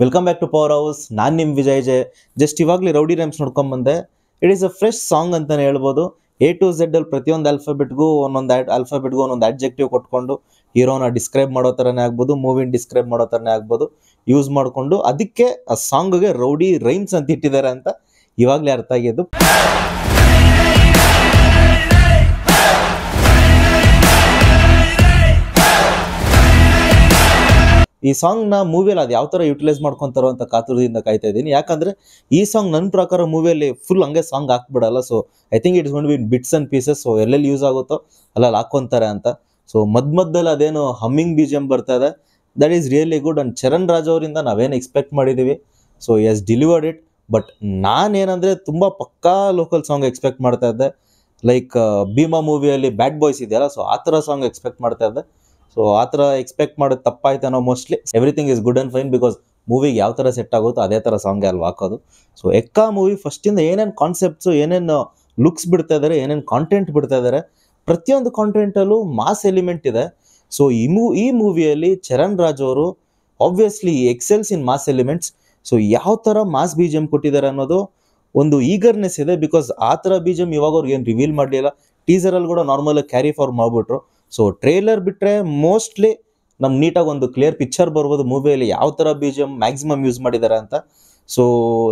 Welcome back to power house. ನಾನು ನಿಮ್ಮ Vijay J. Just ಇವಾಗಲೇ ರೌಡಿ ರೈಮ್ಸ್ ನೋಡ್ಕೊಂಡ್ ಬಂದೆ. It is a fresh song ಅಂತಾನೆ ಹೇಳ್ಬೋದು. ಎ ಟು ಝೆಡ್ ಅಲ್ಲಿ ಪ್ರತಿಯೊಂದು ಆಲ್ಫಾಬೆಟ್ಗೂ ಒಂದೊಂದು ಆಡ್ಜೆಕ್ಟಿವ್ ಕೊಟ್ಕೊಂಡು ಹೀರೋನ ಡಿಸ್ಕ್ರೈಬ್ ಮಾಡೋ ಥರನೇ ಆಗ್ಬೋದು, ಮೂವಿನ ಡಿಸ್ಕ್ರೈಬ್ ಮಾಡೋ ಥರನೇ ಆಗ್ಬೋದು ಯೂಸ್ ಮಾಡಿಕೊಂಡು ಅದಕ್ಕೆ ಆ ಸಾಂಗ್ಗೆ ರೌಡಿ ರೈಮ್ಸ್ ಅಂತ ಇಟ್ಟಿದ್ದಾರೆ ಅಂತ ಇವಾಗಲೇ ಅರ್ಥ ಆಗಿದ್ದು. ಈ ಸಾಂಗ್ನ ಮೂವಿಯಲ್ಲಿ ಅದು ಯಾವ ಥರ ಯುಟಿಲೈಸ್ ಮಾಡ್ಕೊತಾರೋ ಅಂತ ಕಾತುರದಿಂದ ಕಾಯ್ತಾ ಇದ್ದೀನಿ. ಯಾಕಂದರೆ ಈ ಸಾಂಗ್ ನನ್ನ ಪ್ರಕಾರ ಮೂವಿಯಲ್ಲಿ ಫುಲ್ ಹಂಗೆ ಸಾಂಗ್ ಹಾಕ್ಬಿಡಲ್ಲ. So I think it's gonna be bits and pieces. So ಎಲ್ಲೆಲ್ಲಿ ಯೂಸ್ ಆಗುತ್ತೋ ಅಲ್ಲಲ್ಲಿ ಹಾಕ್ಕೊಂತಾರೆ ಅಂತ. ಸೊ ಮಧ್ಯದಲ್ಲಿ ಅದೇನು ಹಮ್ಮಿಂಗ್ BGM ಬರ್ತಾ ಇದೆ, that is really good. And Charan Raj ಅವರಿಂದ ನಾವೇನು ಎಕ್ಸ್ಪೆಕ್ಟ್ ಮಾಡಿದ್ದೀವಿ, so he has delivered it. But ನಾನೇನಂದರೆ ತುಂಬ ಪಕ್ಕಾ ಲೋಕಲ್ ಸಾಂಗ್ ಎಕ್ಸ್ಪೆಕ್ಟ್ ಮಾಡ್ತಾ ಇದ್ದೆ. ಲೈಕ್ ಭೀಮಾ ಮೂವಿಯಲ್ಲಿ ಬ್ಯಾಡ್ ಬಾಯ್ಸ್ ಇದೆಯಲ್ಲ, ಸೊ ಆ ಥರ ಸಾಂಗ್ ಎಕ್ಸ್ಪೆಕ್ಟ್ ಮಾಡ್ತಾ ಇದ್ದೆ. ಸೊ ಆ ಥರ ಎಕ್ಸ್ಪೆಕ್ಟ್ ಮಾಡೋದು ತಪ್ಪಾಯ್ತಾನೋ mostly. Everything is good and fine because ಮೂವಿಗೆ ಯಾವ ಥರ ಸೆಟ್ ಆಗುತ್ತೋ ಅದೇ ಥರ ಸಾಂಗ್ಗೆ ಅಲ್ವಾ ಹಾಕೋದು. ಸೊ ಎಕ್ಕಾ ಮೂವಿ ಫಸ್ಟಿಂದ ಏನೇನು ಕಾನ್ಸೆಪ್ಟ್ಸು, ಏನೇನು ಲುಕ್ಸ್ ಬಿಡ್ತಾ ಇದ್ದಾರೆ, ಏನೇನು ಕಾಂಟೆಂಟ್ ಬಿಡ್ತಾ ಇದ್ದಾರೆ, ಪ್ರತಿಯೊಂದು ಕಾಂಟೆಂಟಲ್ಲೂ ಮಾಸ್ ಎಲಿಮೆಂಟ್ ಇದೆ. ಸೊ ಈ ಮೂವಿಯಲ್ಲಿ ಚರಣ್ ರಾಜ್ ಅವರು ಆಬ್ವಿಯಸ್ಲಿ ಎಕ್ಸೆಲ್ಸ್ ಇನ್ ಮಾಸ್ ಎಲಿಮೆಂಟ್ಸ್. ಸೊ ಯಾವ ಥರ ಮಾಸ್ BGM ಕೊಟ್ಟಿದ್ದಾರೆ ಅನ್ನೋದು ಒಂದು ಈಗರ್ನೆಸ್ ಇದೆ. ಬಿಕಾಸ್ ಆ ಥರ BGM ಇವಾಗ ಅವ್ರಿಗೆ ಏನು ರಿವೀಲ್ ಮಾಡಲಿಲ್ಲ. ಟೀಸರಲ್ಲಿ ಕೂಡ ನಾರ್ಮಲ್ ಕ್ಯಾರಿ ಫಾರ್ ಮಾಡಿಬಿಟ್ರು. ಸೊ ಟ್ರೇಲರ್ ಬಿಟ್ಟರೆ ಮೋಸ್ಟ್ಲಿ ನಮ್ಗೆ ನೀಟಾಗಿ ಒಂದು ಕ್ಲಿಯರ್ ಪಿಕ್ಚರ್ ಬರ್ಬೋದು ಮೂವಿಯಲ್ಲಿ ಯಾವ ಥರ BGM ಮ್ಯಾಕ್ಸಿಮಮ್ ಯೂಸ್ ಮಾಡಿದ್ದಾರೆ ಅಂತ. So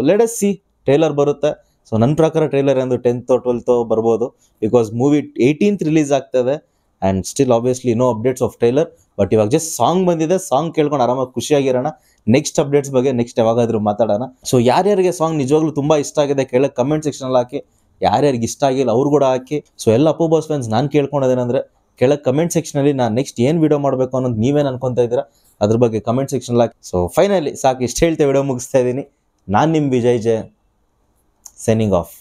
let us see, trailer ಬರುತ್ತೆ. ಸೊ ನನ್ನ ಪ್ರಕಾರ ಟ್ರೇಲರ್ ಒಂದು 10th or 12th ಬರ್ಬೋದು. ಬಿಕಾಸ್ ಮೂವಿ 18th ರಿಲೀಸ್ ಆಗ್ತದೆ and still obviously no updates of trailer. But ಇವಾಗ ಜಸ್ಟ್ ಸಾಂಗ್ ಬಂದಿದೆ, ಸಾಂಗ್ ಕೇಳ್ಕೊಂಡು ಆರಾಮಾಗಿ ಖುಷಿಯಾಗಿರೋಣ. ನೆಕ್ಸ್ಟ್ ಅಪ್ಡೇಟ್ಸ್ ಬಗ್ಗೆ ನೆಕ್ಸ್ಟ್ ಯಾವಾಗಾದರೂ ಮಾತಾಡೋಣ. ಸೊ ಯಾರ್ಯಾರಿಗೆ ಸಾಂಗ್ ನಿಜವಾಗ್ಲೂ ತುಂಬ ಇಷ್ಟ ಆಗಿದೆ ಕೆಳಗೆ ಕಮೆಂಟ್ ಸೆಕ್ಷನಲ್ಲಿ ಹಾಕಿ. ಯಾರ್ಯಾರಿಗೆ ಇಷ್ಟ ಆಗಿಲ್ಲ ಅವ್ರು ಕೂಡ ಹಾಕಿ. ಸೊ ಎಲ್ಲ ಅಪ್ಪು ಬಾಸ್ ಫ್ಯಾನ್ಸ್ ನಾನು ಕೇಳ್ಕೊಳೋದೇನೆಂದರೆ, ಕೆಳಗೆ ಕಮೆಂಟ್ ಸೆಕ್ಷನಲ್ಲಿ ನಾನು ನೆಕ್ಸ್ಟ್ ಏನು ವಿಡಿಯೋ ಮಾಡಬೇಕು ಅನ್ನೋದು ನೀವೇನು ಅನ್ಕೊತಾ ಇದ್ದೀರಾ ಅದ್ರ ಬಗ್ಗೆ ಕಮೆಂಟ್ ಸೆಕ್ಷನಲ್ಲಿ ಹಾಕಿ. ಸೊ ಫೈನಲಿ ಸಾಕು, ಇಷ್ಟು ಹೇಳ್ತಾ ವಿಡಿಯೋ ಮುಗಿಸ್ತಾ ಇದ್ದೀನಿ. ನಾನು ನಿಮ್ಮ ವಿಜಯ್ ಜೆ, ಸೈನಿಂಗ್ ಆಫ್.